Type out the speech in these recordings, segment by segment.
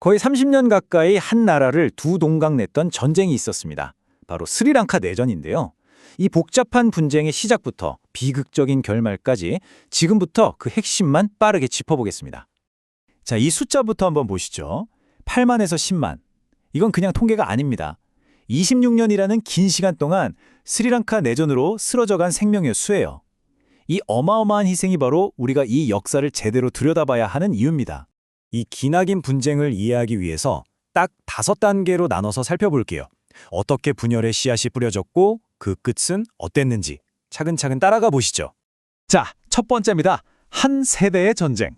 거의 30년 가까이 한 나라를 두 동강 냈던 전쟁이 있었습니다. 바로 스리랑카 내전인데요. 이 복잡한 분쟁의 시작부터 비극적인 결말까지 지금부터 그 핵심만 빠르게 짚어보겠습니다. 자, 이 숫자부터 한번 보시죠. 8만에서 10만. 이건 그냥 통계가 아닙니다. 26년이라는 긴 시간 동안 스리랑카 내전으로 쓰러져간 생명의 수예요. 이 어마어마한 희생이 바로 우리가 이 역사를 제대로 들여다봐야 하는 이유입니다. 이 기나긴 분쟁을 이해하기 위해서 딱 5단계로 나눠서 살펴볼게요. 어떻게 분열의 씨앗이 뿌려졌고 그 끝은 어땠는지 차근차근 따라가 보시죠. 자, 첫 번째입니다. 한 세대의 전쟁.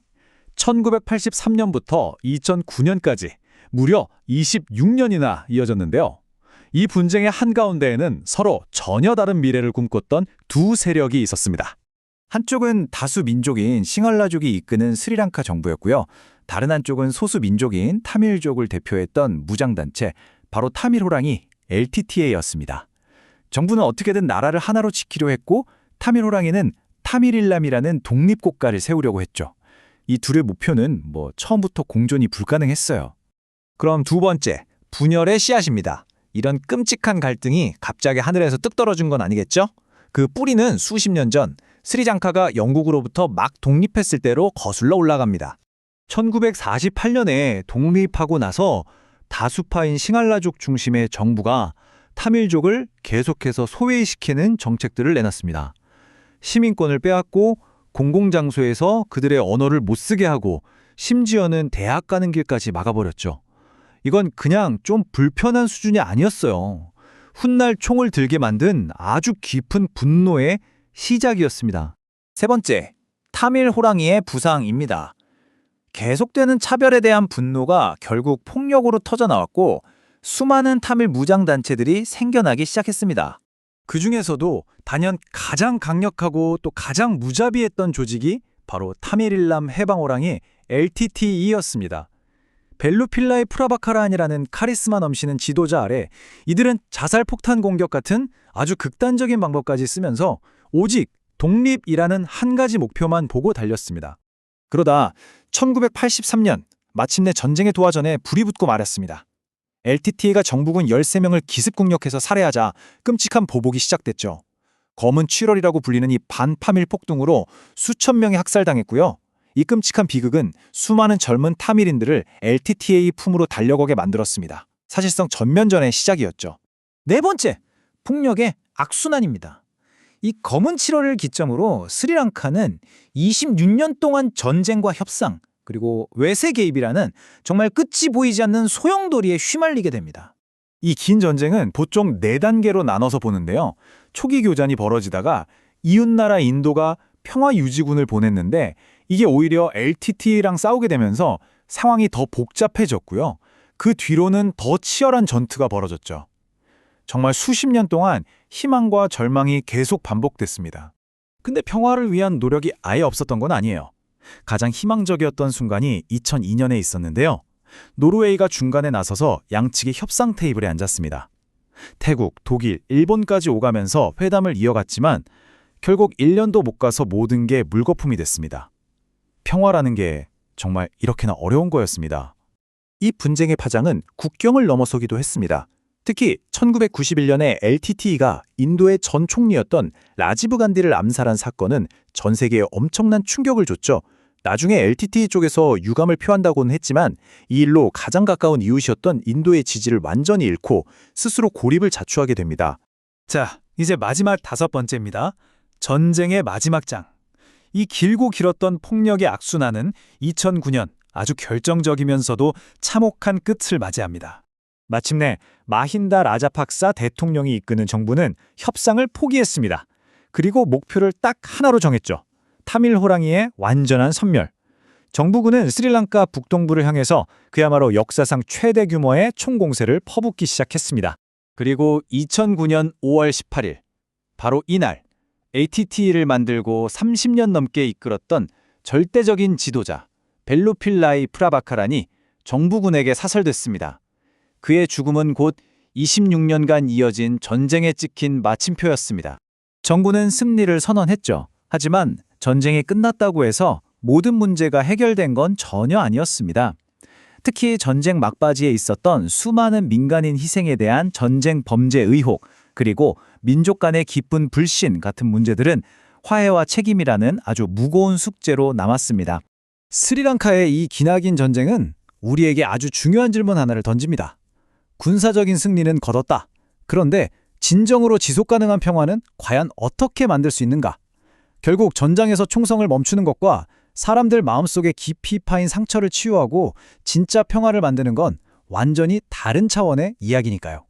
1983년부터 2009년까지 무려 26년이나 이어졌는데요. 이 분쟁의 한가운데에는 서로 전혀 다른 미래를 꿈꿨던 두 세력이 있었습니다. 한쪽은 다수 민족인 싱할라족이 이끄는 스리랑카 정부였고요. 다른 한쪽은 소수 민족인 타밀족을 대표했던 무장단체, 바로 타밀호랑이 LTTA였습니다. 정부는 어떻게든 나라를 하나로 지키려 했고 타밀호랑이는 타밀일람이라는 독립국가를 세우려고 했죠. 이 둘의 목표는 처음부터 공존이 불가능했어요. 그럼 두 번째, 분열의 씨앗입니다. 이런 끔찍한 갈등이 갑자기 하늘에서 뚝 떨어진 건 아니겠죠? 그 뿌리는 수십 년 전 스리랑카가 영국으로부터 막 독립했을 때로 거슬러 올라갑니다. 1948년에 독립하고 나서 다수파인 싱할라족 중심의 정부가 타밀족을 계속해서 소외시키는 정책들을 내놨습니다. 시민권을 빼앗고 공공장소에서 그들의 언어를 못 쓰게 하고 심지어는 대학 가는 길까지 막아버렸죠. 이건 그냥 좀 불편한 수준이 아니었어요. 훗날 총을 들게 만든 아주 깊은 분노의 시작이었습니다. 세 번째, 타밀 호랑이의 부상입니다. 계속되는 차별에 대한 분노가 결국 폭력으로 터져나왔고 수많은 타밀 무장단체들이 생겨나기 시작했습니다. 그 중에서도 단연 가장 강력하고 또 가장 무자비했던 조직이 바로 타밀일람 해방호랑이 LTTE였습니다. 벨루필라이 프라바카란이라는 카리스마 넘치는 지도자 아래 이들은 자살폭탄 공격 같은 아주 극단적인 방법까지 쓰면서 오직 독립이라는 한 가지 목표만 보고 달렸습니다. 그러다 1983년 마침내 전쟁의 도화전에 불이 붙고 말았습니다. LTTE가 정부군 13명을 기습공격해서 살해하자 끔찍한 보복이 시작됐죠. 검은 7월이라고 불리는 이 반파밀 폭동으로 수천 명이 학살당했고요. 이 끔찍한 비극은 수많은 젊은 타밀인들을 LTTA 품으로 달려가게 만들었습니다. 사실상 전면전의 시작이었죠. 네 번째, 폭력의 악순환입니다. 이 검은 7월을 기점으로 스리랑카는 26년 동안 전쟁과 협상, 그리고 외세 개입이라는 정말 끝이 보이지 않는 소용돌이에 휘말리게 됩니다. 이 긴 전쟁은 보통 4단계로 나눠서 보는데요. 초기 교전이 벌어지다가 이웃나라 인도가 평화유지군을 보냈는데 이게 오히려 LTT랑 싸우게 되면서 상황이 더 복잡해졌고요. 그 뒤로는 더 치열한 전투가 벌어졌죠. 정말 수십 년 동안 희망과 절망이 계속 반복됐습니다. 근데 평화를 위한 노력이 아예 없었던 건 아니에요. 가장 희망적이었던 순간이 2002년에 있었는데요. 노르웨이가 중간에 나서서 양측이 협상 테이블에 앉았습니다. 태국, 독일, 일본까지 오가면서 회담을 이어갔지만 결국 1년도 못 가서 모든 게 물거품이 됐습니다. 평화라는 게 정말 이렇게나 어려운 거였습니다. 이 분쟁의 파장은 국경을 넘어서기도 했습니다. 특히 1991년에 LTTE가 인도의 전 총리였던 라지브 간디를 암살한 사건은 전 세계에 엄청난 충격을 줬죠. 나중에 LTTE 쪽에서 유감을 표한다고는 했지만 이 일로 가장 가까운 이웃이었던 인도의 지지를 완전히 잃고 스스로 고립을 자초하게 됩니다. 자, 이제 마지막 5번째입니다. 전쟁의 마지막 장. 이 길고 길었던 폭력의 악순환은 2009년 아주 결정적이면서도 참혹한 끝을 맞이합니다. 마침내 마힌다 라자팍사 대통령이 이끄는 정부는 협상을 포기했습니다. 그리고 목표를 딱 하나로 정했죠. 타밀 호랑이의 완전한 섬멸. 정부군은 스리랑카 북동부를 향해서 그야말로 역사상 최대 규모의 총공세를 퍼붓기 시작했습니다. 그리고 2009년 5월 18일, 바로 이날 LTTE를 만들고 30년 넘게 이끌었던 절대적인 지도자 벨루필라이 프라바카란이 정부군에게 사살됐습니다. 그의 죽음은 곧 26년간 이어진 전쟁에 찍힌 마침표였습니다. 정부는 승리를 선언했죠. 하지만 전쟁이 끝났다고 해서 모든 문제가 해결된 건 전혀 아니었습니다. 특히 전쟁 막바지에 있었던 수많은 민간인 희생에 대한 전쟁 범죄 의혹, 그리고 민족 간의 깊은 불신 같은 문제들은 화해와 책임이라는 아주 무거운 숙제로 남았습니다. 스리랑카의 이 기나긴 전쟁은 우리에게 아주 중요한 질문 하나를 던집니다. 군사적인 승리는 거뒀다. 그런데 진정으로 지속 가능한 평화는 과연 어떻게 만들 수 있는가? 결국 전장에서 총성을 멈추는 것과 사람들 마음속에 깊이 파인 상처를 치유하고 진짜 평화를 만드는 건 완전히 다른 차원의 이야기니까요.